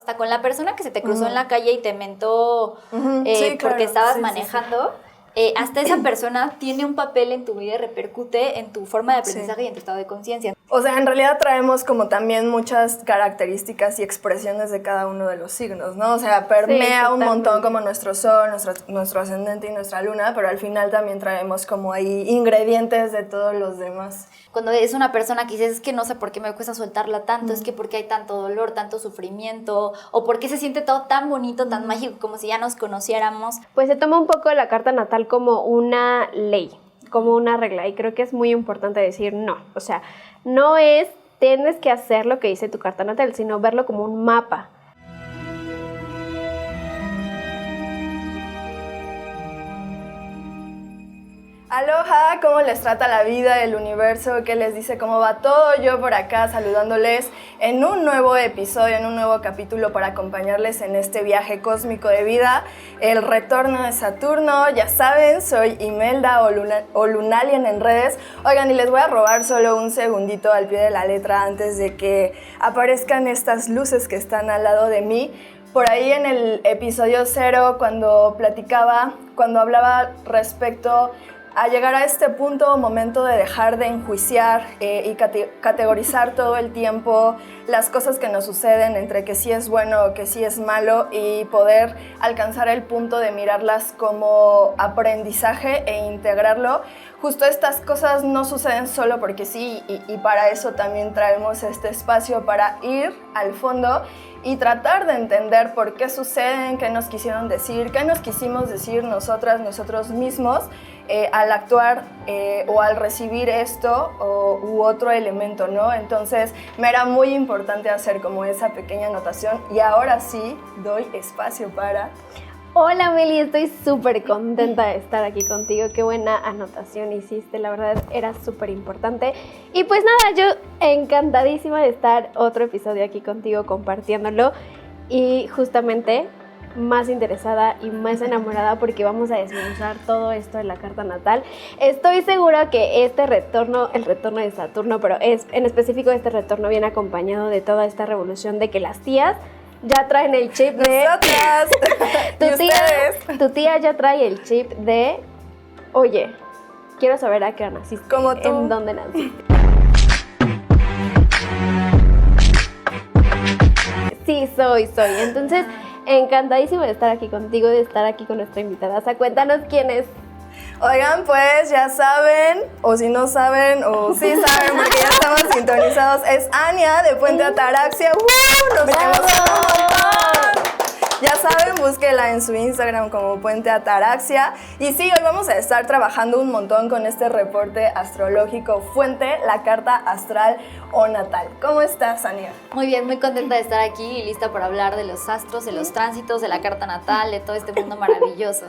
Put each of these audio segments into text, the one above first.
hasta con la persona que se te cruzó en la calle y te mentó Sí, claro. porque estabas Sí, manejando, hasta esa persona tiene un papel en tu vida y repercute en tu forma de aprendizaje y en tu estado de conciencia. O sea, en realidad traemos como también muchas características y expresiones de cada uno de los signos, ¿no? O sea, permea un montón como nuestro sol, nuestro ascendente y nuestra luna, pero al final también traemos como ahí ingredientes de todos los demás. Cuando es una persona que dices, es que no sé por qué me cuesta soltarla tanto, es que por qué hay tanto dolor, tanto sufrimiento, o por qué se siente todo tan bonito, tan mágico, como si ya nos conociéramos. Pues se toma un poco la carta natal como una ley, como una regla, y creo que es muy importante decir no. O sea, no es tienes que hacer lo que dice tu carta natal, sino verlo como un mapa. Aloha, ¿cómo les trata la vida, el universo? ¿Qué les dice? ¿Cómo va todo? Yo por acá saludándoles en un nuevo episodio, en un nuevo capítulo para acompañarles en este viaje cósmico de vida, el retorno de Saturno. Ya saben, soy Imelda o Lunalien en redes. Oigan, y les voy a robar solo un segundito al pie de la letra antes de que aparezcan estas luces que están al lado de mí. Por ahí en el episodio 0, cuando hablaba respecto a llegar a este punto o momento de dejar de enjuiciar y categorizar todo el tiempo las cosas que nos suceden entre que sí es bueno o que sí es malo, y poder alcanzar el punto de mirarlas como aprendizaje e integrarlo. Justo estas cosas no suceden solo porque sí, y para eso también traemos este espacio para ir al fondo y tratar de entender por qué suceden, qué nos quisieron decir, qué nos quisimos decir nosotros mismos al actuar o al recibir esto u otro elemento, ¿no? Entonces me era muy importante hacer como esa pequeña anotación, y ahora sí doy espacio para... Hola Meli, estoy súper contenta de estar aquí contigo. Qué buena anotación hiciste, la verdad era súper importante. Y pues nada, yo encantadísima de estar otro episodio aquí contigo compartiéndolo, y justamente más interesada y más enamorada porque vamos a desmenuzar todo esto de la carta natal. Estoy segura que el retorno de Saturno, pero en específico este retorno viene acompañado de toda esta revolución de que las tías ya traen el chip de... ¡Nosotras! Tu tía ya trae el chip de... Oye, quiero saber a qué hora naciste. Como tú. ¿En dónde naciste? Sí, soy. Entonces, encantadísimo de estar aquí contigo, de estar aquí con nuestra invitada. O sea, cuéntanos quién es. Oigan, pues ya saben, o si no saben, o sí saben, porque ya estamos sintonizados. Es Ania de Puente Ataraxia. ¡Nos emociona un montón! Ya saben, búsquela en su Instagram como Puente Ataraxia. Y sí, hoy vamos a estar trabajando un montón con este reporte astrológico fuente, la carta astral o natal. ¿Cómo estás, Ania? Muy bien, muy contenta de estar aquí y lista para hablar de los astros, de los tránsitos, de la carta natal, de todo este mundo maravilloso.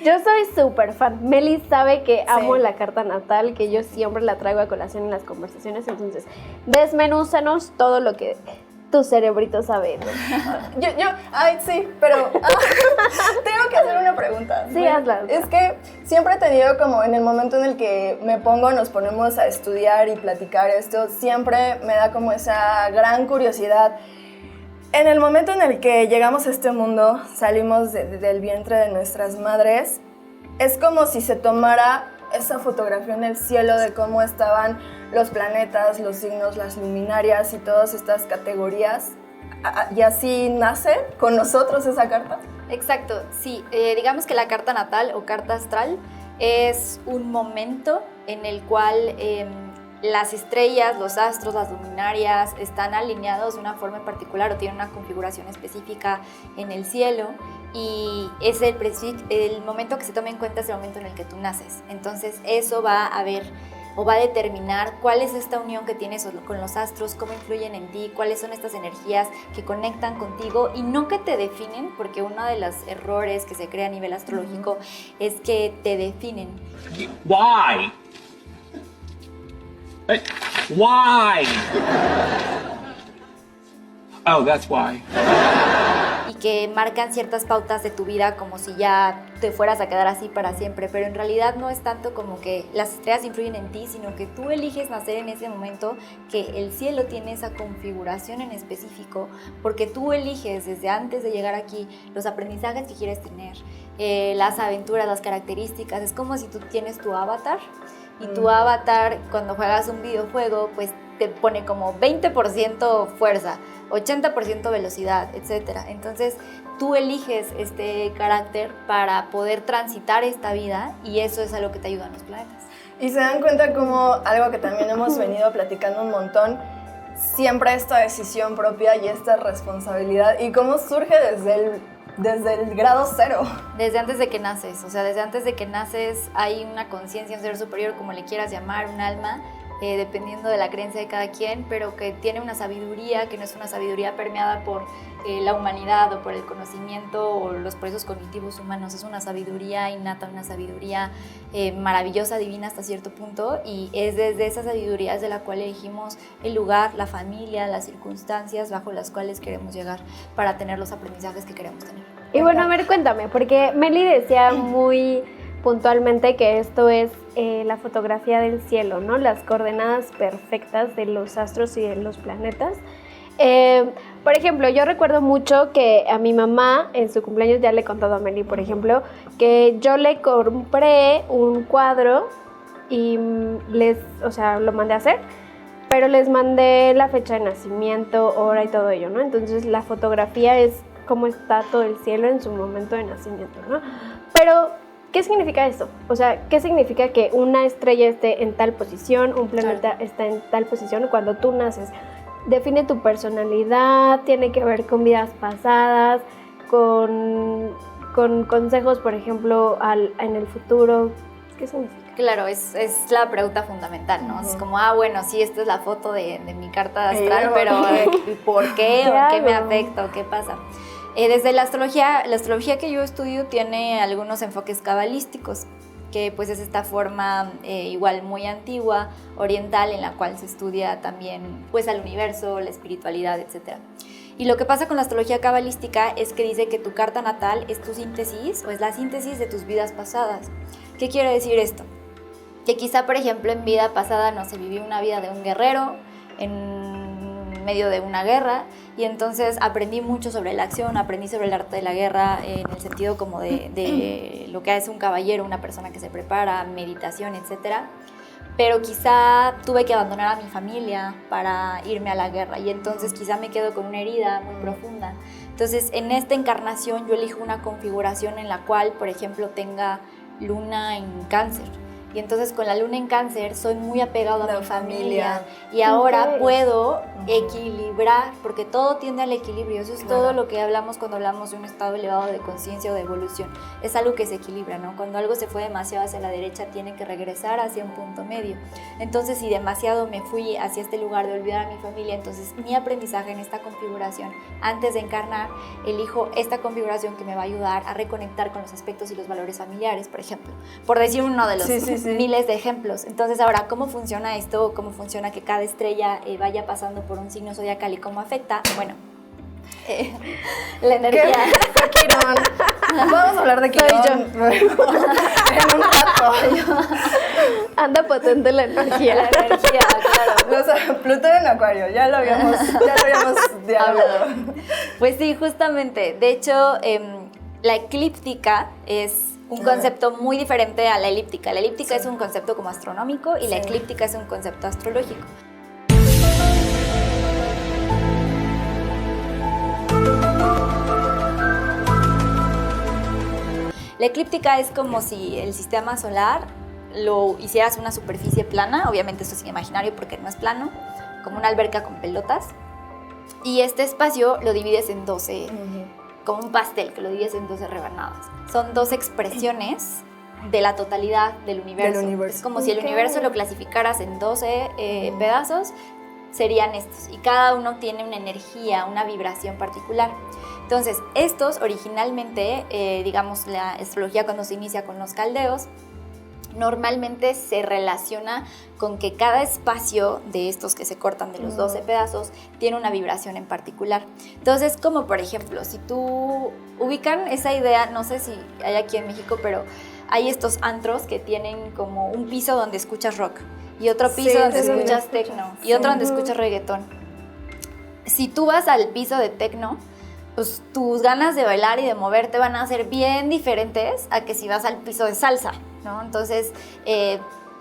Yo soy súper fan. Meli sabe que amo la carta natal, que yo siempre la traigo a colación en las conversaciones. Entonces, desmenúzanos todo lo que tu cerebrito sabe. Sí, pero tengo que hacer una pregunta. Sí, hazla. Es que siempre he tenido como en el momento en el que nos ponemos a estudiar y platicar esto, siempre me da como esa gran curiosidad. En el momento en el que llegamos a este mundo, salimos del vientre de nuestras madres, es como si se tomara esa fotografía en el cielo de cómo estaban los planetas, los signos, las luminarias y todas estas categorías, y así nace con nosotros esa carta. Exacto, sí. Digamos que la carta natal o carta astral es un momento en el cual las estrellas, los astros, las luminarias están alineados de una forma en particular o tienen una configuración específica en el cielo, y es el momento que se toma en cuenta es el momento en el que tú naces. Entonces eso va a ver o va a determinar cuál es esta unión que tienes con los astros, cómo influyen en ti, cuáles son estas energías que conectan contigo y no que te definen, porque uno de los errores que se crea a nivel astrológico es que te definen. Why? Why? Oh, that's why. y que marcan ciertas pautas de tu vida como si ya te fueras a quedar así para siempre, pero en realidad no es tanto como que las estrellas influyen en ti, sino que tú eliges nacer en ese momento, que el cielo tiene esa configuración en específico, porque tú eliges desde antes de llegar aquí los aprendizajes que quieres tener, las aventuras, las características. Es como si tú tienes tu avatar y tu avatar, cuando juegas un videojuego, pues te pone como 20% fuerza, 80% velocidad, etc. Entonces tú eliges este carácter para poder transitar esta vida, y eso es algo que te ayudan los planetas. Y se dan cuenta como algo que también hemos venido platicando un montón, siempre esta decisión propia y esta responsabilidad, y cómo surge desde el grado cero. Desde antes de que naces, o sea, desde antes de que naces hay una conciencia, un ser superior, como le quieras llamar, un alma, dependiendo de la creencia de cada quien, pero que tiene una sabiduría, que no es una sabiduría permeada por la humanidad o por el conocimiento o los procesos cognitivos humanos. Es una sabiduría innata, una sabiduría maravillosa, divina hasta cierto punto, y es desde esa sabiduría de la cual elegimos el lugar, la familia, las circunstancias bajo las cuales queremos llegar para tener los aprendizajes que queremos tener. Y bueno, a ver, cuéntame, porque Meli decía muy puntualmente que esto es la fotografía del cielo, ¿no? Las coordenadas perfectas de los astros y de los planetas. Por ejemplo, yo recuerdo mucho que a mi mamá en su cumpleaños, ya le he contado a Meli, por ejemplo, que yo le compré un cuadro y lo mandé a hacer, pero les mandé la fecha de nacimiento, hora y todo ello, ¿no? Entonces la fotografía es cómo está todo el cielo en su momento de nacimiento, ¿no? Pero ¿qué significa eso? O sea, ¿qué significa que una estrella esté en tal posición, un planeta está en tal posición cuando tú naces? Define tu personalidad, tiene que ver con vidas pasadas, con consejos, por ejemplo, en el futuro. ¿Qué significa? Claro, es la pregunta fundamental, ¿no? Es como, bueno, sí, esta es la foto de mi carta astral, pero ¿por qué? ¿O qué me afecta? ¿O qué pasa? Desde la astrología que yo estudio tiene algunos enfoques cabalísticos, que pues es esta forma igual muy antigua, oriental, en la cual se estudia también pues al universo, la espiritualidad, etc. Y lo que pasa con la astrología cabalística es que dice que tu carta natal es tu síntesis, o es la síntesis de tus vidas pasadas. ¿Qué quiere decir esto? Que quizá, por ejemplo, en vida pasada no se vivió una vida de un guerrero, en medio de una guerra, y entonces aprendí mucho sobre la acción, aprendí sobre el arte de la guerra en el sentido como de lo que hace un caballero, una persona que se prepara, meditación, etc. Pero quizá tuve que abandonar a mi familia para irme a la guerra, y entonces quizá me quedo con una herida muy profunda. Entonces en esta encarnación yo elijo una configuración en la cual, por ejemplo, tenga luna en Cáncer. Y entonces con la luna en Cáncer soy muy apegado a mi familia, y ahora puedo equilibrar, porque todo tiende al equilibrio. Eso es todo lo que hablamos cuando hablamos de un estado elevado de conciencia o de evolución. Es algo que se equilibra, ¿no? Cuando algo se fue demasiado hacia la derecha, tiene que regresar hacia un punto medio. Entonces, si demasiado me fui hacia este lugar de olvidar a mi familia, entonces mi aprendizaje en esta configuración, antes de encarnar, elijo esta configuración que me va a ayudar a reconectar con los aspectos y los valores familiares, por ejemplo, por decir uno de los miles de ejemplos. Entonces, ahora, ¿cómo funciona esto? ¿Cómo funciona que cada estrella vaya pasando por un signo zodiacal y cómo afecta? Bueno, la energía. Quirón. Vamos a hablar de Quirón. En un rato. Anda potente la energía. La energía, claro. O sea, Plutón en Acuario, ya lo habíamos dialogado. Pues sí, justamente. De hecho, la eclíptica es un concepto muy diferente a la elíptica. La elíptica es un concepto como astronómico, y la eclíptica es un concepto astrológico. La eclíptica es como si el sistema solar lo hicieras una superficie plana. Obviamente esto es imaginario porque no es plano, como una alberca con pelotas, y este espacio lo divides en 12, como un pastel que lo divides en 12 rebanadas. Son 12 expresiones de la totalidad del universo. Es como si el universo lo clasificaras en 12 pedazos, serían estos, y cada uno tiene una energía, una vibración particular. Entonces, estos originalmente, digamos, la astrología cuando se inicia con los caldeos, normalmente se relaciona con que cada espacio de estos que se cortan de los 12 pedazos tiene una vibración en particular. Entonces, como por ejemplo, si tú ubican esa idea, no sé si hay aquí en México, pero hay estos antros que tienen como un piso donde escuchas rock y otro piso donde escuchas techno y otro donde escuchas reggaetón. Si tú vas al piso de techno, pues tus ganas de bailar y de moverte van a ser bien diferentes a que si vas al piso de salsa, ¿no? Entonces,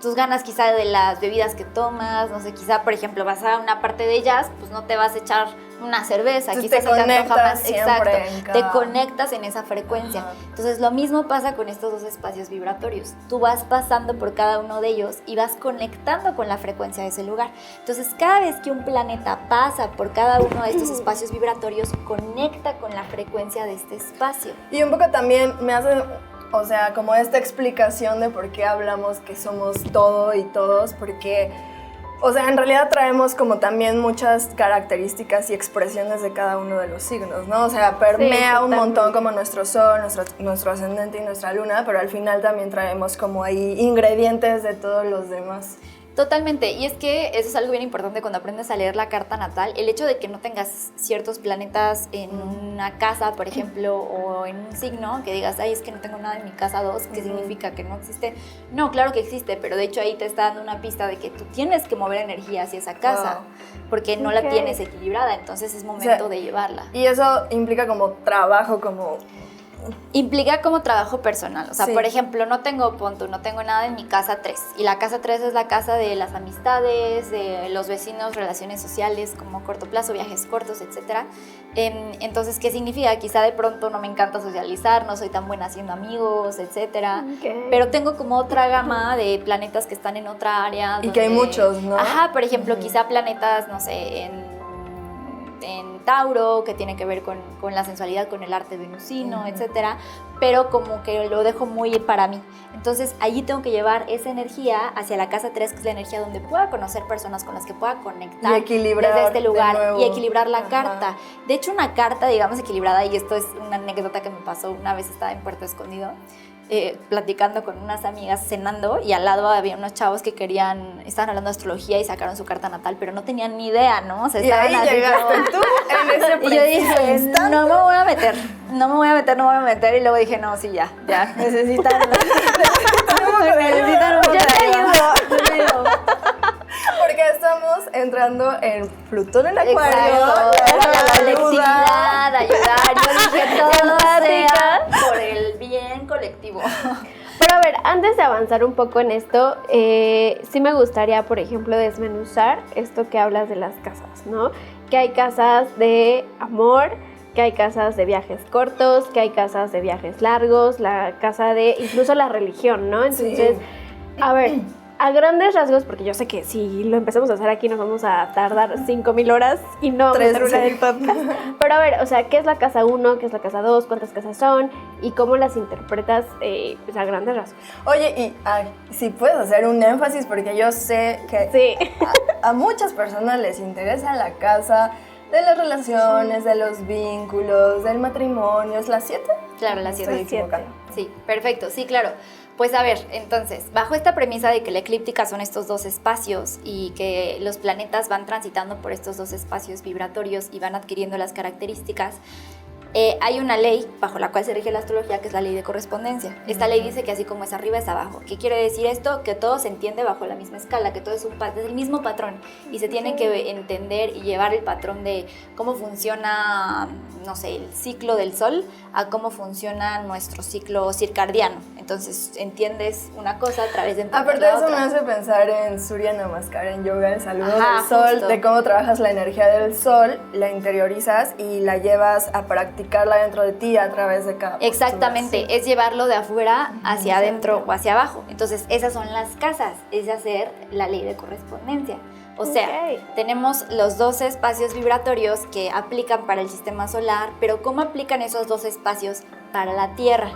tus ganas quizá de las bebidas que tomas, no sé, quizá, por ejemplo, vas a una parte de jazz, pues no te vas a echar una cerveza, entonces quizás te antoja más, exacto, te conectas en esa frecuencia. Ajá. Entonces, lo mismo pasa con estos 2 espacios vibratorios. Tú vas pasando por cada uno de ellos y vas conectando con la frecuencia de ese lugar. Entonces, cada vez que un planeta pasa por cada uno de estos espacios vibratorios, conecta con la frecuencia de este espacio. Y un poco también me hace... O sea, como esta explicación de por qué hablamos que somos todo y todos, porque, o sea, en realidad traemos como también muchas características y expresiones de cada uno de los signos, ¿no? O sea, permea un montón como nuestro sol, nuestro ascendente y nuestra luna, pero al final también traemos como ahí ingredientes de todos los demás. Totalmente, y es que eso es algo bien importante cuando aprendes a leer la carta natal, el hecho de que no tengas ciertos planetas en una casa, por ejemplo, o en un signo, que digas, ay, es que no tengo nada en mi casa 2, ¿qué significa? ¿Que no existe? No, claro que existe, pero de hecho ahí te está dando una pista de que tú tienes que mover energía hacia esa casa, porque no la tienes equilibrada, entonces es momento de llevarla. Y eso implica como trabajo, Implica como trabajo personal, o sea, por ejemplo, no tengo nada en mi casa 3, y la casa 3 es la casa de las amistades, de los vecinos, relaciones sociales, como corto plazo, viajes cortos, etc. Entonces, ¿qué significa? Quizá de pronto no me encanta socializar, no soy tan buena haciendo amigos, etc. Pero tengo como otra gama de planetas que están en otra área. Y que hay muchos, ¿no? Ajá, por ejemplo, quizá planetas, no sé, en Tauro, que tiene que ver con la sensualidad, con el arte venusino, etcétera, pero como que lo dejo muy para mí. Entonces, allí tengo que llevar esa energía hacia la casa 3, que es la energía donde pueda conocer personas con las que pueda conectar y equilibrar desde este lugar y equilibrar la carta. De hecho, una carta, digamos, equilibrada, y esto es una anécdota que me pasó una vez, estaba en Puerto Escondido, platicando con unas amigas, cenando, y al lado había unos chavos que estaban hablando de astrología y sacaron su carta natal, pero no tenían ni idea, ¿no? O sea, estaban así llegaste como... tú en ese y yo dije, no me voy a meter, y luego dije, no, sí, ya, necesitan yo te ayudo. Porque estamos entrando en Plutón en Acuario, la colectividad, ayudar, yo dije, todo sea por el bien colectivo. Pero a ver, antes de avanzar un poco en esto, sí me gustaría, por ejemplo, desmenuzar esto que hablas de las casas, ¿no? Que hay casas de amor, que hay casas de viajes cortos, que hay casas de viajes largos, la casa de incluso la religión, ¿no? Entonces, a ver, a grandes rasgos, porque yo sé que si lo empezamos a hacer aquí nos vamos a tardar 5,000 horas y no vamos a terminar el podcast. Pero a ver, o sea, ¿qué es la casa 1? ¿Qué es la casa 2? ¿Cuántas casas son? ¿Y cómo las interpretas pues a grandes rasgos? Oye, y si puedes hacer un énfasis, porque yo sé que a muchas personas les interesa la casa de las relaciones, de los vínculos, del matrimonio. ¿Es la 7? Claro, la 7. Sí, perfecto, sí, claro. Pues a ver, entonces, bajo esta premisa de que la eclíptica son estos 2 espacios y que los planetas van transitando por estos 2 espacios vibratorios y van adquiriendo las características, hay una ley bajo la cual se rige la astrología, que es la ley de correspondencia. Esta ley dice que así como es arriba es abajo. ¿Qué quiere decir esto? Que todo se entiende bajo la misma escala, que todo es el mismo patrón y se tiene que entender y llevar el patrón de cómo funciona, no sé, el ciclo del sol a cómo funciona nuestro ciclo circadiano. Entonces entiendes una cosa a través de entender la otra. Aparte eso me hace pensar en Surya Namaskar, en yoga, el saludo del sol, justo. De cómo trabajas la energía del sol, la interiorizas y la llevas a practicarla dentro de ti a través de cada postura. Exactamente, es llevarlo de afuera hacia adentro o hacia abajo. Entonces esas son las casas, es hacer la ley de correspondencia. O sea, tenemos los 12 espacios vibratorios que aplican para el sistema solar, pero ¿cómo aplican esos 12 espacios para la Tierra?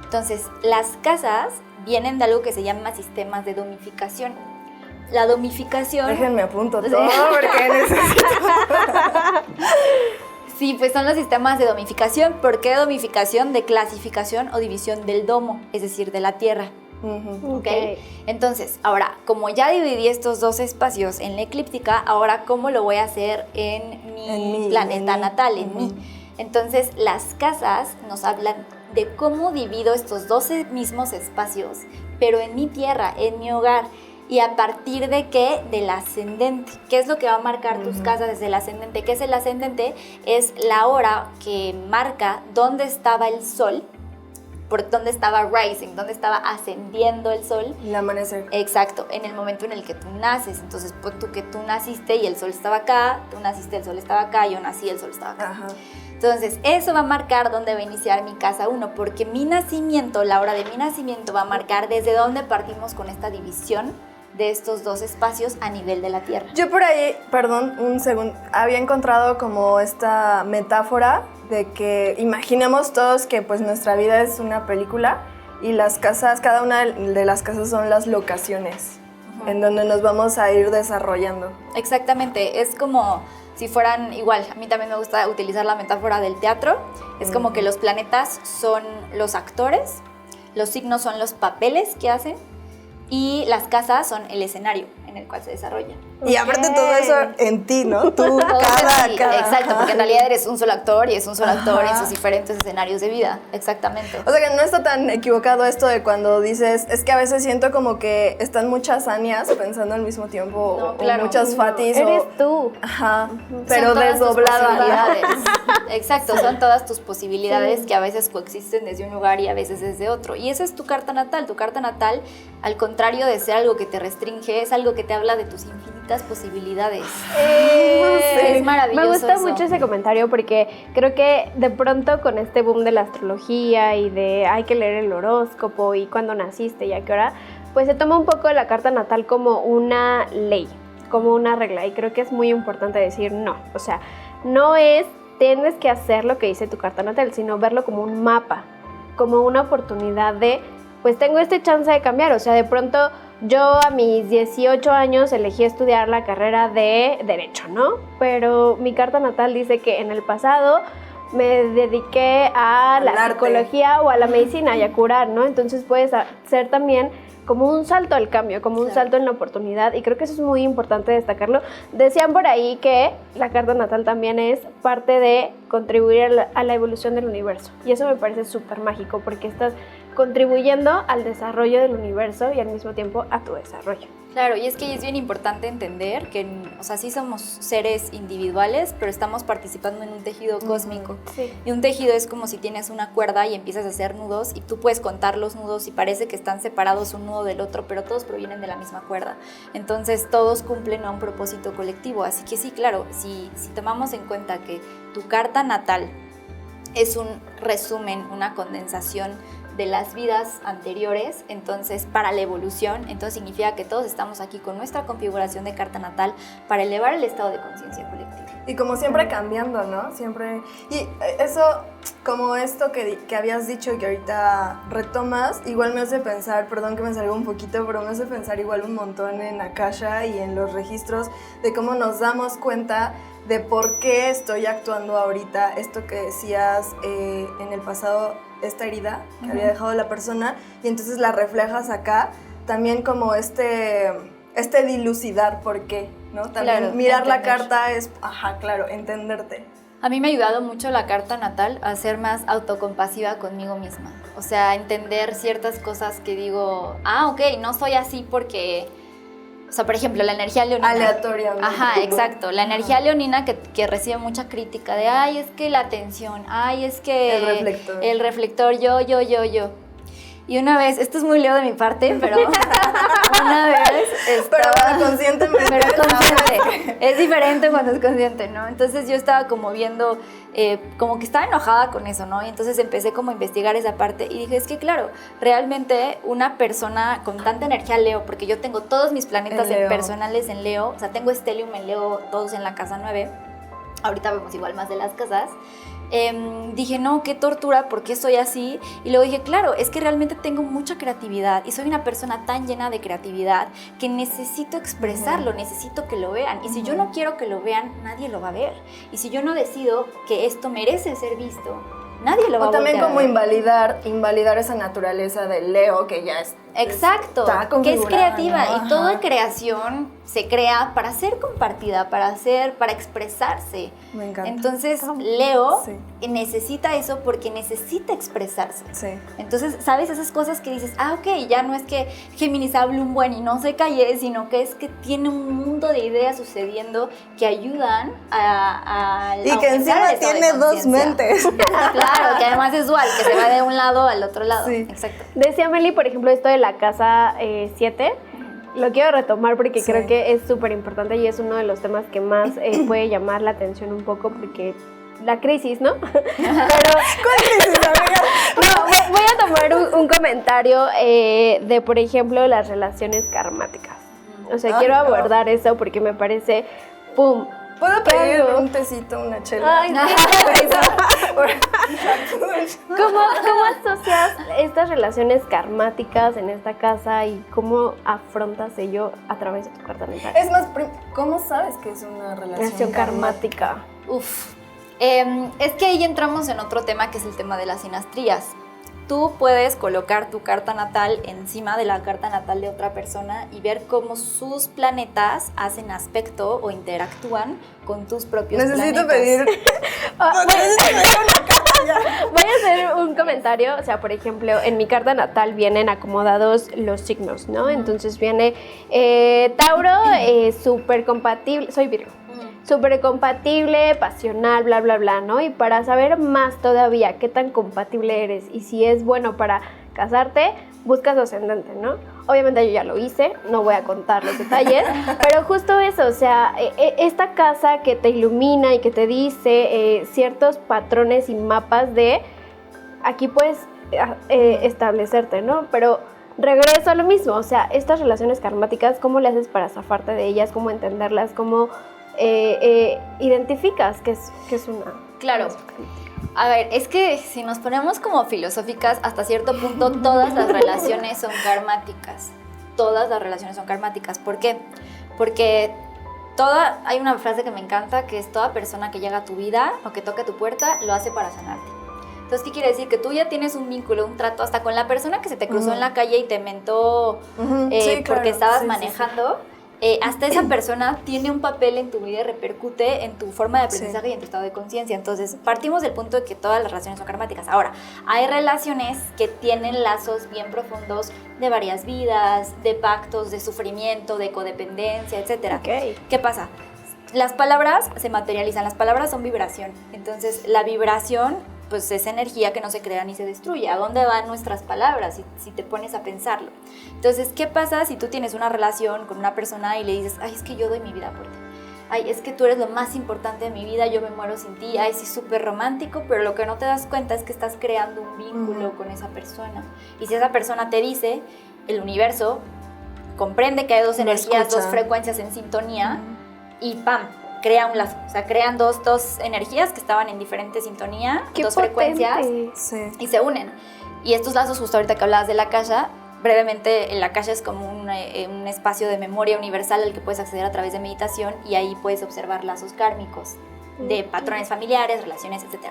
Entonces, las casas vienen de algo que se llama sistemas de domificación. La domificación... Déjenme apunto todo porque necesito... Sí, pues son los sistemas de domificación. ¿Por qué domificación? De clasificación o división del domo, es decir, de la Tierra. ¿Ok? Entonces, ahora, como ya dividí estos dos espacios en la eclíptica, ahora, ¿cómo lo voy a hacer en mi planeta natal, en mí? Entonces, las casas nos hablan de cómo divido estos 12 mismos espacios, pero en mi tierra, en mi hogar. ¿Y a partir de qué? Del ascendente. ¿Qué es lo que va a marcar tus casas desde el ascendente? ¿Qué es el ascendente? Es la hora que marca dónde estaba el sol, por dónde estaba rising, dónde estaba ascendiendo el sol. El amanecer. Exacto, en el momento en el que tú naces. Entonces, pon tú que tú naciste y el sol estaba acá, tú naciste, el sol estaba acá, yo nací, el sol estaba acá. Ajá. Entonces, eso va a marcar dónde va a iniciar mi casa 1, porque mi nacimiento, la hora de mi nacimiento va a marcar desde dónde partimos con esta división de estos dos espacios a nivel de la Tierra. Yo por ahí, perdón, un segundo, había encontrado como esta metáfora de que imaginemos todos que pues nuestra vida es una película y las casas, cada una de las casas son las locaciones en donde nos vamos a ir desarrollando. Exactamente, es como si fueran igual, a mí también me gusta utilizar la metáfora del teatro, es como que los planetas son los actores, los signos son los papeles que hacen y las casas son el escenario en el cual se desarrolla. Y aparte todo eso en ti, ¿no? Tú, cada. Exacto, porque en realidad eres un solo actor y es un solo actor en sus diferentes escenarios de vida, exactamente. O sea que no está tan equivocado esto de cuando dices, es que a veces siento como que están muchas Anias pensando al mismo tiempo, No, claro. o muchas Fatis. Eres tú. Ajá, pero Son todas tus desdoblada. posibilidades. Exacto, son todas tus posibilidades que a veces coexisten desde un lugar y a veces desde otro. Y esa es tu carta natal. Tu carta natal, al contrario de ser algo que te restringe, es algo que te habla de tus infinitas posibilidades. Es maravilloso. Me gusta eso. mucho ese comentario porque creo que de pronto con este boom de la astrología y de hay que leer el horóscopo y cuándo naciste y a qué hora, pues se toma un poco la carta natal como una ley, como una regla. Y creo que es muy importante decir no. O sea, no es tienes que hacer lo que dice tu carta natal, sino verlo como un mapa, como una oportunidad de, pues tengo este chance de cambiar. O sea, de pronto yo a mis 18 años elegí estudiar la carrera de Derecho, ¿no? Pero mi carta natal dice que en el pasado me dediqué a la psicología o a la medicina y a curar, ¿no? Entonces puedes hacer también como un salto al cambio, como un salto en la oportunidad, y creo que eso es muy importante destacarlo. Decían por ahí que la carta natal también es parte de contribuir a la evolución del universo, y eso me parece súper mágico porque estás contribuyendo al desarrollo del universo y al mismo tiempo a tu desarrollo. Claro, y es que es bien importante entender que, o sea, sí somos seres individuales, pero estamos participando en un tejido cósmico. Sí. Y un tejido es como si tienes una cuerda y empiezas a hacer nudos y tú puedes contar los nudos y parece que están separados un nudo del otro, pero todos provienen de la misma cuerda. Entonces todos cumplen a un propósito colectivo. Así que sí, claro, si tomamos en cuenta que tu carta natal es un resumen, una condensación de las vidas anteriores, entonces para la evolución, entonces significa que todos estamos aquí con nuestra configuración de carta natal para elevar el estado de conciencia colectiva. Y como siempre cambiando, ¿no? Siempre. Y eso, como esto que habías dicho y que ahorita retomas, igual me hace pensar, perdón que me salga un poquito, pero me hace pensar igual un montón en Akasha y en los registros de cómo nos damos cuenta de por qué estoy actuando ahorita, esto que decías en el pasado, esta herida que había dejado la persona, y entonces la reflejas acá, también como este dilucidar por qué, ¿no? También Claro, mirar la entender. carta es, claro, entenderte. A mí me ha ayudado mucho la carta natal a ser más autocompasiva conmigo misma. O sea, entender ciertas cosas que digo, ok, no soy así porque... O sea, por ejemplo, la energía leonina. Aleatoriamente. Ajá, exacto. La energía leonina que recibe mucha crítica de, ay, es que la atención, ay, es que... El reflector, yo. Y una vez, esto es muy leo de mi parte, pero una vez estaba... Pero conscientemente. Pero consciente. Es diferente cuando es consciente, ¿no? Entonces yo estaba como viendo, como que estaba enojada con eso, ¿no? Y entonces empecé como a investigar esa parte y dije, es que claro, realmente una persona con tanta energía Leo, porque yo tengo todos mis planetas personales en Leo, o sea, tengo Stellium en Leo, todos en la casa 9, ahorita vemos igual más de las casas. Dije, no, qué tortura, ¿por qué soy así? Y luego dije, claro, es que realmente tengo mucha creatividad y soy una persona tan llena de creatividad que necesito expresarlo, necesito que lo vean. Y si yo no quiero que lo vean, nadie lo va a ver. Y si yo no decido que esto merece ser visto, nadie lo va a voltear O también como a ver. invalidar esa naturaleza del Leo, que ya es Exacto, está que es configurada, creativa, ¿no? y toda Ajá. creación se crea para ser compartida, para expresarse. Me encanta. Entonces, Leo Sí. necesita eso porque necesita expresarse. Sí. Entonces, ¿sabes? Esas cosas que dices, ok, ya no es que Géminis hable un buen y no se calle, sino que es que tiene un mundo de ideas sucediendo que ayudan a Y que aumentar encima el estado de tiene dos conciencia. mentes. Claro, que además es dual, que se va de un lado al otro lado. Sí. Exacto. Decía Meli, por ejemplo, esto de la casa 7. Lo quiero retomar porque Sí. creo que es súper importante y es uno de los temas que más puede llamar la atención un poco porque la crisis, ¿no? Pero ¿Cuál crisis, amiga? no, voy a tomar un comentario de, por ejemplo, las relaciones karmáticas. O sea, Ay, quiero no. abordar eso porque me parece, ¡pum! ¿Puedo ¿Qué pedir hago? un tecito, una chela? Ay, ¿Cómo asocias estas relaciones karmáticas en esta casa y cómo afrontas ello a través de tu carta natal? Es más, ¿cómo sabes que es una relación karmática. Uf. Es que ahí entramos en otro tema que es el tema de las sinastrías. Tú puedes colocar tu carta natal encima de la carta natal de otra persona y ver cómo sus planetas hacen aspecto o interactúan con tus propios Necesito planetas. pedir. Ah, Necesito pedir una carta ya. Voy a hacer un comentario, o sea, por ejemplo, en mi carta natal vienen acomodados los signos, ¿no? Entonces viene Tauro, súper compatible, soy Virgo, súper compatible, pasional, bla, bla, bla, ¿no? Y para saber más todavía qué tan compatible eres y si es bueno para casarte, buscas tu ascendente, ¿no? Obviamente yo ya lo hice, no voy a contar los detalles, pero justo eso, o sea, esta casa que te ilumina y que te dice ciertos patrones y mapas de aquí puedes establecerte, ¿no? Pero regreso a lo mismo, o sea, estas relaciones karmáticas, ¿cómo le haces para zafarte de ellas? ¿Cómo entenderlas? ¿Cómo identificas que es una? Claro. A ver, es que si nos ponemos como filosóficas, hasta cierto punto todas las relaciones son karmáticas. Todas las relaciones son karmáticas. ¿Por qué? Porque hay una frase que me encanta, que es toda persona que llega a tu vida o que toca tu puerta, lo hace para sanarte. Entonces, ¿qué quiere decir? Que tú ya tienes un vínculo, un trato, hasta con la persona que se te cruzó en la calle y te mentó Sí, claro. porque estabas Sí, manejando. Hasta esa persona tiene un papel en tu vida y repercute en tu forma de aprendizaje y en tu estado de conciencia. Entonces, partimos del punto de que todas las relaciones son karmáticas. Ahora, hay relaciones que tienen lazos bien profundos de varias vidas, de pactos, de sufrimiento, de codependencia, etc. Okay. ¿Qué pasa? Las palabras se materializan, las palabras son vibración. Entonces, la vibración pues es energía que no se crea ni se destruye. ¿A dónde van nuestras palabras? Si te pones a pensarlo. Entonces, ¿qué pasa si tú tienes una relación con una persona y le dices, ay, es que yo doy mi vida por ti? Ay, es que tú eres lo más importante de mi vida, yo me muero sin ti. Ay, sí, súper romántico, pero lo que no te das cuenta es que estás creando un vínculo con esa persona. Y si esa persona te dice, el universo comprende que hay dos energías, dos frecuencias en sintonía, y ¡pam!, crea un lazo. O sea, crean dos energías que estaban en diferente sintonía, dos frecuencias, y se unen. Y estos lazos, justo ahorita que hablabas de la Akasha, brevemente, la Akasha es como un espacio de memoria universal al que puedes acceder a través de meditación, y ahí puedes observar lazos kármicos de patrones familiares, relaciones, etc.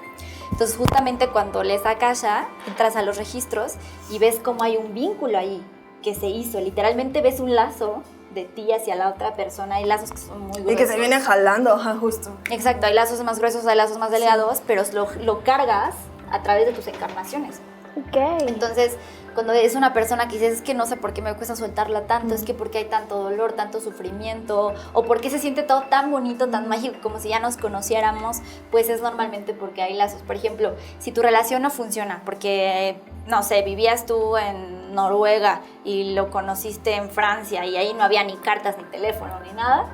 Entonces, justamente cuando lees Akasha, entras a los registros y ves cómo hay un vínculo ahí que se hizo. Literalmente ves un lazo de ti hacia la otra persona. Hay lazos que son muy gruesos. Y que se viene jalando, ajá, justo. Exacto, hay lazos más gruesos, hay lazos más delgados, pero lo cargas a través de tus encarnaciones. Okay. Entonces, cuando es una persona que dices, es que no sé por qué me cuesta soltarla tanto, es que por qué hay tanto dolor, tanto sufrimiento, o por qué se siente todo tan bonito, tan mágico, como si ya nos conociéramos, pues es normalmente porque hay lazos. Por ejemplo, si tu relación no funciona, porque, no sé, vivías tú en Noruega y lo conociste en Francia y ahí no había ni cartas, ni teléfono, ni nada,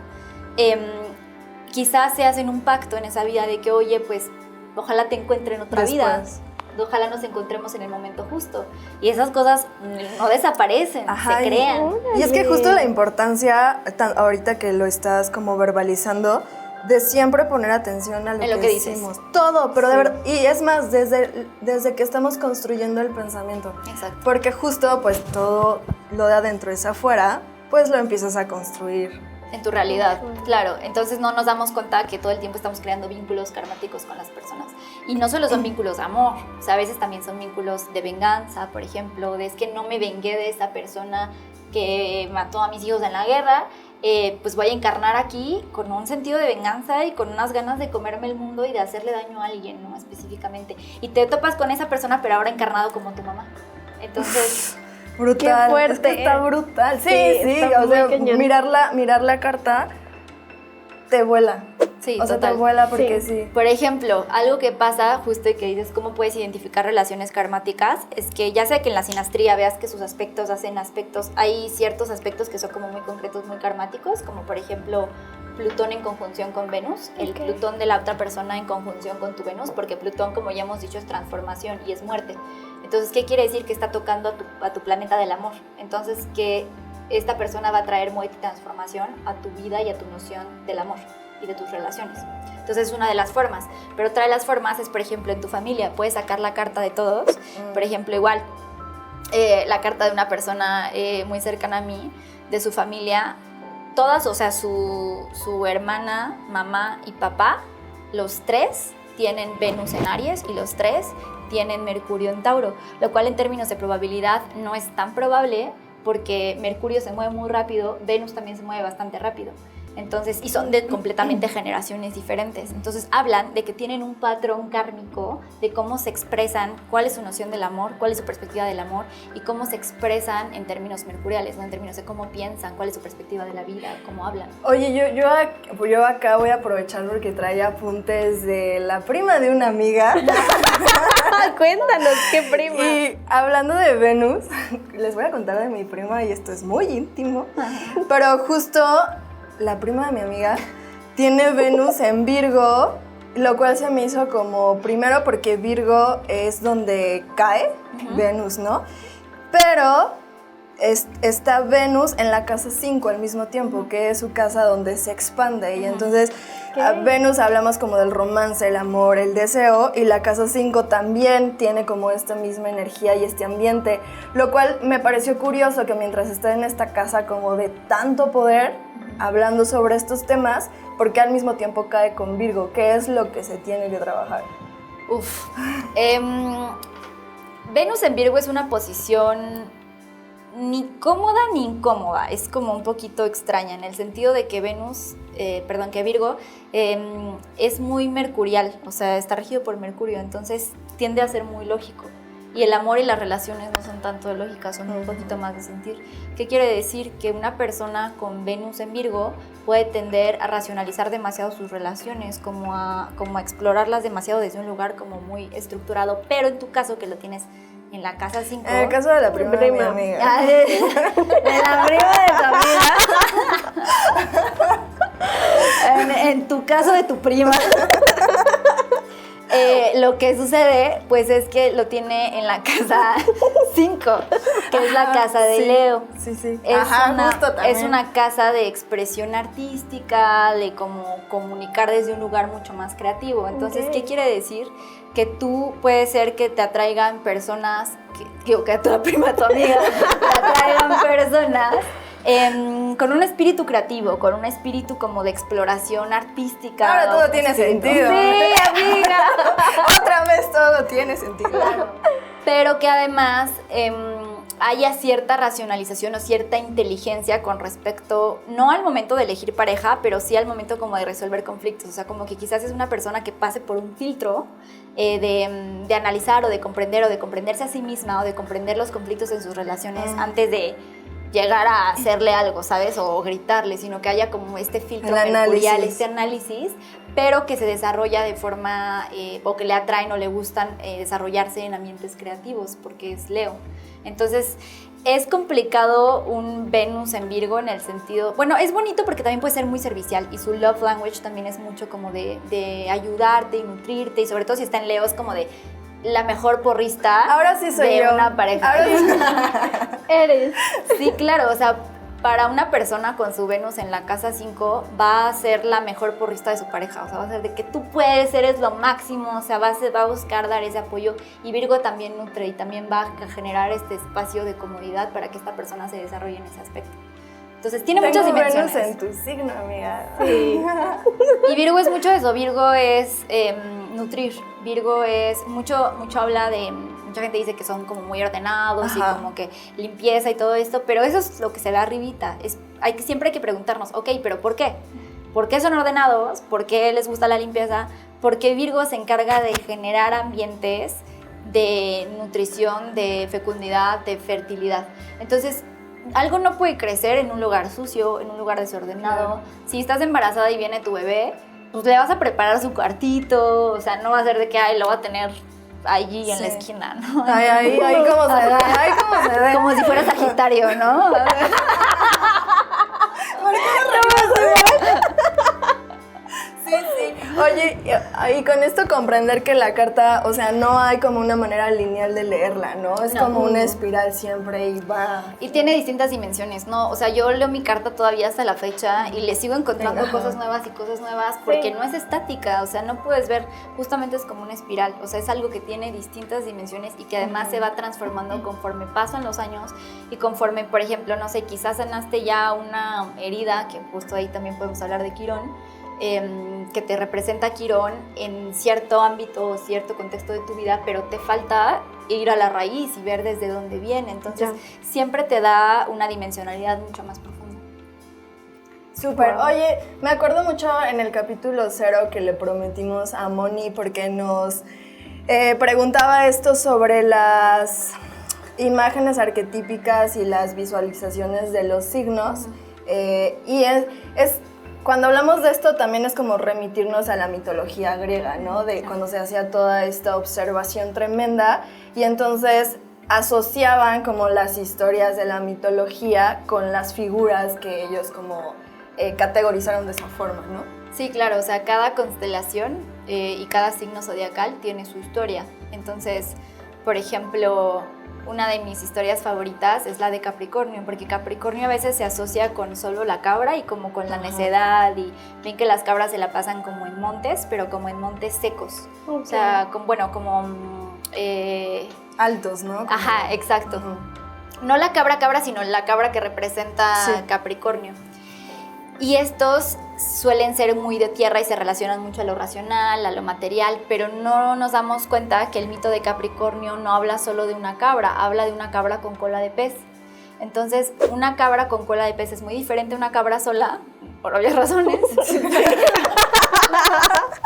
quizás se hacen un pacto en esa vida de que, oye, pues, ojalá te encuentre en otra vida. Ojalá nos encontremos en el momento justo. Y esas cosas no desaparecen, se crean. Y es que justo la importancia, ahorita que lo estás como verbalizando, de siempre poner atención a lo que decimos. Todo, pero de verdad. Y es más, desde que estamos construyendo el pensamiento. Exacto. Porque justo, pues, todo lo de adentro es afuera, pues lo empiezas a construir En tu realidad, Ujú. claro. Entonces no nos damos cuenta que todo el tiempo estamos creando vínculos karmáticos con las personas. Y no solo son vínculos de amor, o sea, a veces también son vínculos de venganza, por ejemplo, de es que no me vengué de esa persona que mató a mis hijos en la guerra, pues voy a encarnar aquí con un sentido de venganza y con unas ganas de comerme el mundo y de hacerle daño a alguien, ¿no? Específicamente. Y te topas con esa persona, pero ahora encarnado como tu mamá. Entonces... Brutal. Qué fuerte. Es que está brutal. Sí, está o sea, muy cañón. mirar la carta te vuela. Sí, O sea, total. te vuela porque sí. Por ejemplo, algo que pasa justo y que dices cómo puedes identificar relaciones karmáticas es que ya sea que en la sinastría veas que sus aspectos hacen aspectos, hay ciertos aspectos que son como muy concretos, muy karmáticos, como por ejemplo Plutón en conjunción con Venus, el Ok. Plutón de la otra persona en conjunción con tu Venus, porque Plutón, como ya hemos dicho, es transformación y es muerte. Entonces, ¿qué quiere decir? Que está tocando a tu planeta del amor. Entonces, que esta persona va a traer muerte y transformación a tu vida y a tu noción del amor y de tus relaciones. Entonces es una de las formas, pero otra de las formas es, por ejemplo, en tu familia, puedes sacar la carta de todos, por ejemplo, igual, la carta de una persona muy cercana a mí, de su familia, todas, o sea, su hermana, mamá y papá, los tres tienen Venus en Aries y los tres tienen Mercurio en Tauro, lo cual en términos de probabilidad no es tan probable porque Mercurio se mueve muy rápido, Venus también se mueve bastante rápido. Entonces, y son de completamente generaciones diferentes. Entonces hablan de que tienen un patrón kármico de cómo se expresan, cuál es su noción del amor, cuál es su perspectiva del amor y cómo se expresan en términos mercuriales, ¿no? En términos de cómo piensan, cuál es su perspectiva de la vida, cómo hablan. Oye, yo acá voy a aprovechar porque traía apuntes de la prima de una amiga. Cuéntanos, qué prima. Y hablando de Venus, les voy a contar de mi prima y esto es muy íntimo, pero justo la prima de mi amiga tiene Venus en Virgo, lo cual se me hizo como, primero porque Virgo es donde cae Venus, ¿no? Pero está Venus en la casa 5 al mismo tiempo, que es su casa donde se expande. Y entonces a Venus hablamos como del romance, el amor, el deseo, y la casa 5 también tiene como esta misma energía y este ambiente, lo cual me pareció curioso que mientras está en esta casa como de tanto poder, hablando sobre estos temas, porque al mismo tiempo cae con Virgo, ¿qué es lo que se tiene que trabajar? Uf. Venus en Virgo es una posición ni cómoda ni incómoda, es como un poquito extraña en el sentido de que que Virgo es muy mercurial, o sea, está regido por Mercurio, entonces tiende a ser muy lógico. Y el amor y las relaciones no son tanto de lógica, son un poquito más de sentir. ¿Qué quiere decir? Que una persona con Venus en Virgo puede tender a racionalizar demasiado sus relaciones, como a explorarlas demasiado desde un lugar como muy estructurado, pero en tu caso que lo tienes en la casa 5. En el caso de la prima de mi amiga. De la prima de tu amiga. En tu caso de tu prima. Lo que sucede, pues, es que lo tiene en la casa 5, que es la casa de Leo. Sí, sí. Justo también. es una casa de expresión artística, de cómo comunicar desde un lugar mucho más creativo. Entonces, ¿qué quiere decir? Que tú puede ser que te atraigan personas, que a tu prima, a tu amiga, te atraigan personas con un espíritu creativo, con un espíritu como de exploración artística. Ahora todo tiene sentido. Sí, amiga. Otra vez todo tiene sentido. Pero que además haya cierta racionalización o cierta inteligencia con respecto, no al momento de elegir pareja, pero sí al momento como de resolver conflictos. O sea, como que quizás es una persona que pase por un filtro de analizar o de comprenderse a sí misma o de comprender los conflictos en sus relaciones antes de llegar a hacerle algo, ¿sabes? O gritarle, sino que haya como este filtro mercurial, este análisis, pero que se desarrolla de forma, o que le atraen o le gustan desarrollarse en ambientes creativos, porque es Leo. Entonces, es complicado un Venus en Virgo en el sentido, bueno, es bonito porque también puede ser muy servicial y su love language también es mucho como de ayudarte y nutrirte, y sobre todo si está en Leo es como de la mejor porrista Ahora sí soy de yo. una pareja. Ahora sí. Eres. Sí, claro, o sea, para una persona con su Venus en la casa 5 va a ser la mejor porrista de su pareja, o sea, va a ser de que tú puedes, eres lo máximo, o sea, va a buscar dar ese apoyo, y Virgo también nutre y también va a generar este espacio de comodidad para que esta persona se desarrolle en ese aspecto. Entonces tiene muchas dimensiones. Venus en tu signo, amiga. Sí. Y Virgo es mucho eso, Virgo es nutrir, Virgo es mucho habla de, mucha gente dice que son como muy ordenados. Ajá. Y como que limpieza y todo esto, pero eso es lo que se ve arribita, siempre hay que preguntarnos, ok, pero ¿por qué? ¿Por qué son ordenados? ¿Por qué les gusta la limpieza? Porque Virgo se encarga de generar ambientes de nutrición, de fecundidad, de fertilidad. Entonces, algo no puede crecer en un lugar sucio, en un lugar desordenado. Claro. Si estás embarazada y viene tu bebé, pues le vas a preparar su cuartito, o sea, no va a ser de que lo va a tener allí en la esquina, ¿no? Ahí como se ve. Como si fuera Sagitario, ¿no? Sí. Oye, y con esto comprender que la carta, o sea, no hay como una manera lineal de leerla, ¿no? Es como una espiral siempre y va. Y tiene distintas dimensiones, ¿no? O sea, yo leo mi carta todavía hasta la fecha y le sigo encontrando cosas nuevas porque no es estática, o sea, no puedes ver, justamente es como una espiral, o sea, es algo que tiene distintas dimensiones y que además se va transformando conforme pasan los años y conforme, por ejemplo, no sé, quizás sanaste ya una herida, que justo ahí también podemos hablar de Quirón, que te representa Quirón en cierto ámbito o cierto contexto de tu vida, pero te falta ir a la raíz y ver desde dónde viene. Entonces, siempre te da una dimensionalidad mucho más profunda. Súper. Oye, me acuerdo mucho en el capítulo 0 que le prometimos a Moni porque nos preguntaba esto sobre las imágenes arquetípicas y las visualizaciones de los signos. Y es cuando hablamos de esto también es como remitirnos a la mitología griega, ¿no? De cuando se hacía toda esta observación tremenda y entonces asociaban como las historias de la mitología con las figuras que ellos como categorizaron de esa forma, ¿no? Sí, claro, o sea, cada constelación y cada signo zodiacal tiene su historia. Entonces, por ejemplo, una de mis historias favoritas es la de Capricornio, porque Capricornio a veces se asocia con solo la cabra y como con la necedad, y ven que las cabras se la pasan como en montes, pero como en montes secos. Okay. O sea, como altos, ¿no? Ajá, exacto. No la cabra, sino la cabra que representa Capricornio. Y estos suelen ser muy de tierra y se relacionan mucho a lo racional, a lo material, pero no nos damos cuenta que el mito de Capricornio no habla solo de una cabra, habla de una cabra con cola de pez. Entonces, una cabra con cola de pez es muy diferente a una cabra sola, por obvias razones,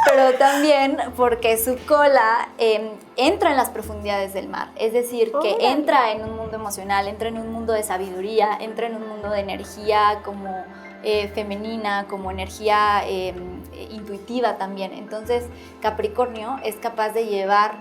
pero también porque su cola entra en las profundidades del mar, es decir, que entra en un mundo emocional, entra en un mundo de sabiduría, entra en un mundo de energía como femenina, como energía intuitiva también. Entonces, Capricornio es capaz de llevar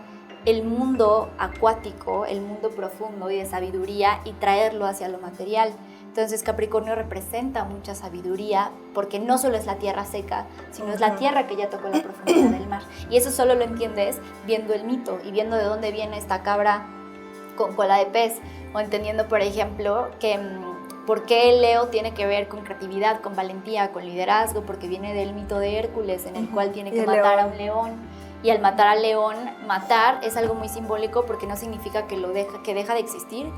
el mundo acuático, el mundo profundo y de sabiduría y traerlo hacia lo material. Entonces, Capricornio representa mucha sabiduría porque no solo es la tierra seca, sino es la tierra que ya tocó la profundidad del mar. Y eso solo lo entiendes viendo el mito y viendo de dónde viene esta cabra con cola de pez, o entendiendo, por ejemplo, que ¿por qué Leo tiene que ver con creatividad, con valentía, con liderazgo? Porque viene del mito de Hércules, en el cual tiene que matar a un león. Y al matar al león, matar es algo muy simbólico porque no significa que deja de existir.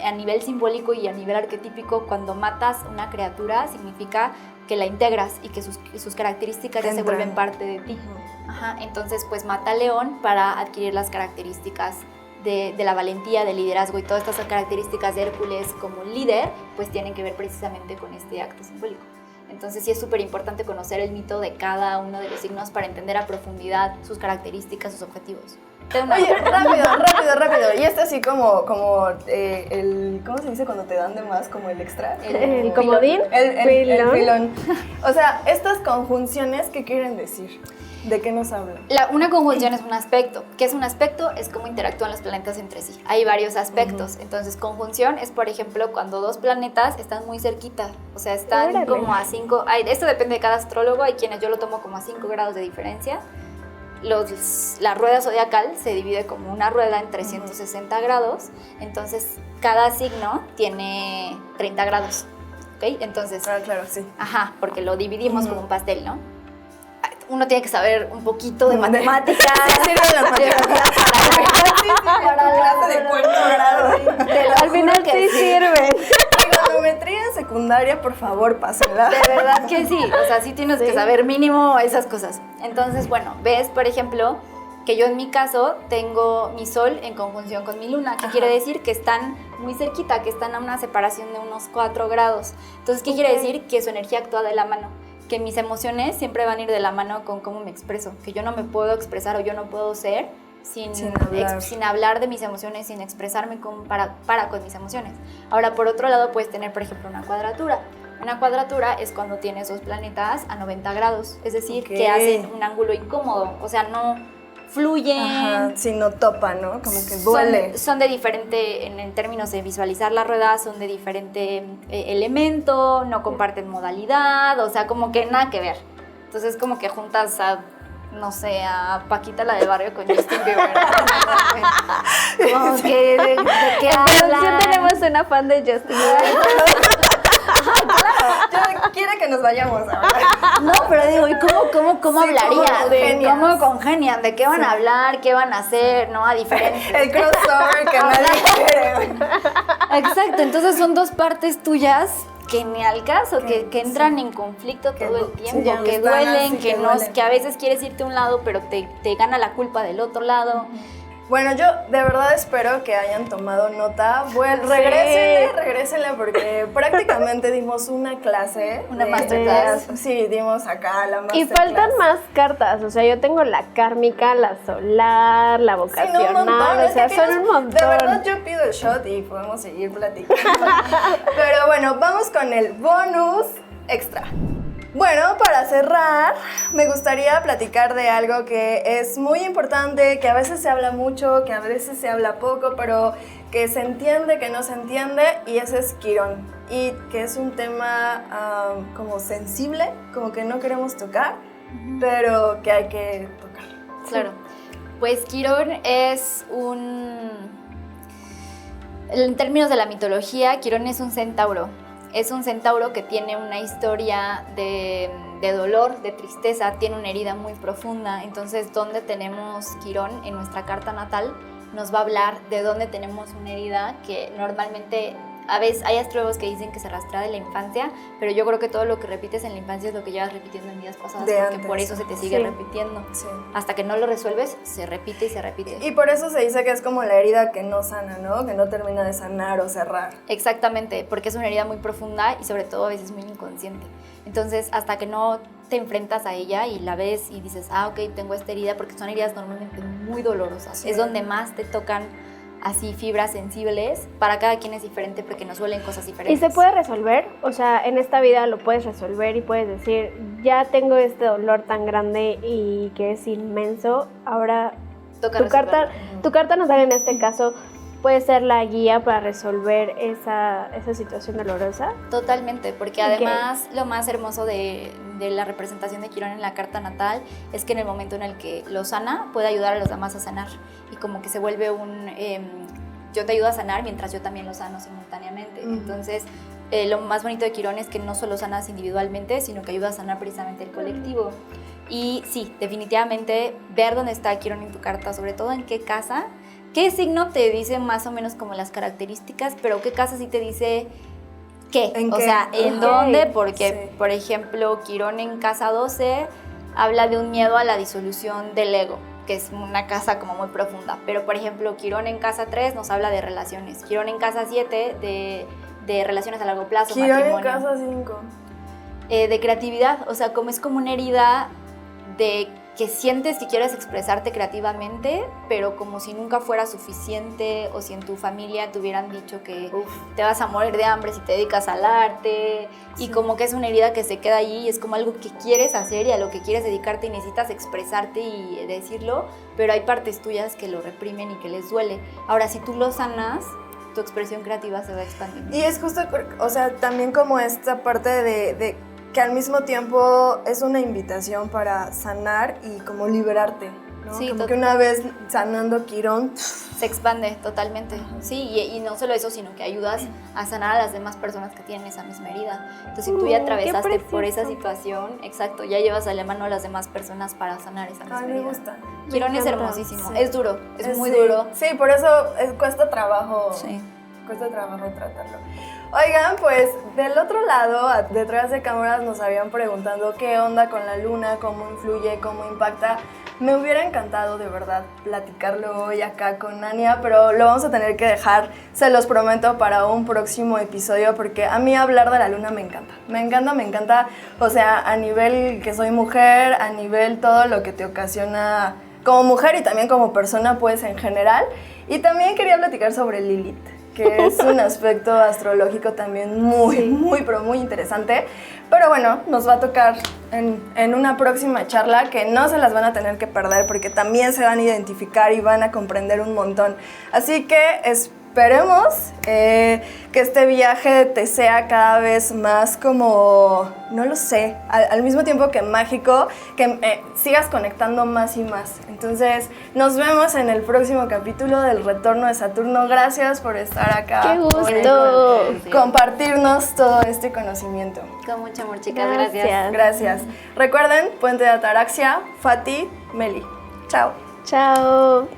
A nivel simbólico y a nivel arquetípico, cuando matas una criatura, significa que la integras y que sus características ya se vuelven parte de ti. Ajá, entonces, pues mata al león para adquirir las características de la valentía, del liderazgo, y todas estas características de Hércules como líder, pues tienen que ver precisamente con este acto simbólico. Entonces sí es súper importante conocer el mito de cada uno de los signos para entender a profundidad sus características, sus objetivos. Oye, rápido. Y este así como el, ¿cómo se dice cuando te dan de más? Como el extra. El comodín. El pilón. O sea, estas conjunciones, ¿qué quieren decir? ¿De qué nos hablan? Una conjunción es un aspecto. ¿Qué es un aspecto? Es cómo interactúan los planetas entre sí. Hay varios aspectos. Entonces, conjunción es, por ejemplo, cuando dos planetas están muy cerquita. O sea, están como a 5... Esto depende de cada astrólogo. Hay quienes yo lo tomo como a 5 grados de diferencia. La rueda zodiacal se divide como una rueda en 360 grados. Entonces, cada signo tiene 30 grados. ¿Ok? Entonces... claro, sí. Ajá, porque lo dividimos como un pastel, ¿no? Uno tiene que saber un poquito de matemáticas. Para la clase de cuarto grado. Al final sí sirve. Trigonometría en secundaria secundaria, por favor, pásenla. De verdad que sí, o sea, sí tienes que saber mínimo esas cosas. Entonces, bueno, ves, por ejemplo, que yo en mi caso tengo mi sol en conjunción con mi luna, que quiere decir que están muy cerquita, que están a una separación de unos 4 grados. Entonces, ¿qué quiere decir? Que su energía actúa de la mano, que mis emociones siempre van a ir de la mano con cómo me expreso, que yo no me puedo expresar o yo no puedo ser sin hablar de mis emociones, sin expresarme para con mis emociones. Ahora, por otro lado, puedes tener, por ejemplo, una cuadratura. Una cuadratura es cuando tienes 2 planetas a 90 grados, es decir, que hacen un ángulo incómodo, o sea, no fluyen. Ajá, si no topa, ¿no? Como que duele. Son de diferente, en términos de visualizar la rueda, son de diferente elemento, no comparten modalidad, o sea, como que nada que ver. Entonces, como que juntas a, no sé, a Paquita la del barrio con Justin Bieber. Como que, ¿de qué hablan? Ya tenemos una fan de Justin Bieber. Yo quiero que nos vayamos ahora. No, pero digo, ¿y cómo hablarían? ¿Cómo congenian? ¿De qué van a hablar? ¿Qué van a hacer? ¿No? A diferencia. El crossover que nadie quiere. Exacto, entonces son 2 partes tuyas que ni al caso, que entran en conflicto todo el tiempo, sí, que duelen, así, que a veces quieres irte a un lado, pero te gana la culpa del otro lado. Bueno, yo de verdad espero que hayan tomado nota. Bueno, regrésenle porque prácticamente dimos una clase. Una masterclass. Sí, dimos acá la masterclass. Y faltan más cartas, o sea, yo tengo la kármica, la solar, la vocacional, sí, no, un montón, o sea, son un montón. De verdad yo pido el shot y podemos seguir platicando. Pero bueno, vamos con el bonus extra. Bueno, para cerrar, me gustaría platicar de algo que es muy importante, que a veces se habla mucho, que a veces se habla poco, pero que se entiende, que no se entiende, y ese es Quirón. Y que es un tema como sensible, como que no queremos tocar, pero que hay que tocar. Claro. Pues Quirón es en términos de la mitología, Quirón es un centauro. Es un centauro que tiene una historia de dolor, de tristeza, tiene una herida muy profunda. Entonces, ¿dónde tenemos Quirón en nuestra carta natal? Nos va a hablar de dónde tenemos una herida que normalmente, a veces hay astrólogos que dicen que se arrastra de la infancia, pero yo creo que todo lo que repites en la infancia es lo que llevas repitiendo en vidas pasadas, porque por eso se te sigue repitiendo. Sí. Hasta que no lo resuelves, se repite y se repite. Y por eso se dice que es como la herida que no sana, ¿no? Que no termina de sanar o cerrar. Exactamente, porque es una herida muy profunda y sobre todo a veces muy inconsciente. Entonces, hasta que no te enfrentas a ella y la ves y dices, ok, tengo esta herida, porque son heridas normalmente muy dolorosas. Sí. Es donde más te tocan así fibras sensibles. Para cada quien es diferente porque nos duelen cosas diferentes. ¿Y se puede resolver? O sea, en esta vida lo puedes resolver y puedes decir, ya tengo este dolor tan grande y que es inmenso, ahora tu carta natal en este caso puede ser la guía para resolver esa situación dolorosa. Totalmente, porque además lo más hermoso de la representación de Quirón en la carta natal es que en el momento en el que lo sana, puede ayudar a los demás a sanar. Y como que se vuelve yo te ayudo a sanar mientras yo también lo sano simultáneamente. Entonces, lo más bonito de Quirón es que no solo sanas individualmente, sino que ayuda a sanar precisamente el colectivo. Y sí, definitivamente ver dónde está Quirón en tu carta, sobre todo en qué casa. ¿Qué signo te dice más o menos como las características, pero qué casa sí te dice qué? ¿En qué? Sea, ¿en dónde? Porque, por ejemplo, Quirón en casa 12 habla de un miedo a la disolución del ego, que es una casa como muy profunda. Pero, por ejemplo, Quirón en casa 3 nos habla de relaciones. Quirón en casa 7 de relaciones a largo plazo, Quirón matrimonio. En casa 5. De creatividad, o sea, como es como una herida de que sientes que quieres expresarte creativamente, pero como si nunca fuera suficiente, o si en tu familia te hubieran dicho que te vas a morir de hambre si te dedicas al arte, y como que es una herida que se queda allí y es como algo que quieres hacer y a lo que quieres dedicarte y necesitas expresarte y decirlo, pero hay partes tuyas que lo reprimen y que les duele. Ahora, si tú lo sanas, tu expresión creativa se va expandiendo. Y es justo, o sea, también como esta parte de que al mismo tiempo es una invitación para sanar y como liberarte, ¿no? Sí, como que una vez sanando Quirón se expande totalmente. Sí, y no solo eso, sino que ayudas a sanar a las demás personas que tienen esa misma herida. Entonces, si tú ya atravesaste por esa situación, exacto, ya llevas a la mano a las demás personas para sanar esa misma herida. Me gusta. Quirón es hermosísimo, es duro, es muy duro. Sí, por eso cuesta trabajo. Sí. Cuesta trabajo tratarlo. Oigan, pues del otro lado, detrás de cámaras, nos habían preguntado qué onda con la luna, cómo influye, cómo impacta. Me hubiera encantado de verdad platicarlo hoy acá con Ania, pero lo vamos a tener que dejar, se los prometo, para un próximo episodio, porque a mí hablar de la luna me encanta. Me encanta, o sea, a nivel que soy mujer, a nivel todo lo que te ocasiona como mujer y también como persona, pues en general. Y también quería platicar sobre Lilith, que es un aspecto astrológico también pero muy interesante. Pero bueno, nos va a tocar en una próxima charla que no se las van a tener que perder porque también se van a identificar y van a comprender un montón. Así que esperemos que este viaje te sea cada vez más como, no lo sé, al mismo tiempo que mágico, que sigas conectando más y más. Entonces, nos vemos en el próximo capítulo del Retorno de Saturno. Gracias por estar acá. ¡Qué gusto! Compartirnos todo este conocimiento. Con mucho amor, chicas. Gracias. Gracias. Recuerden, Puente de Ataraxia, Fati, Meli. Chao. Chao.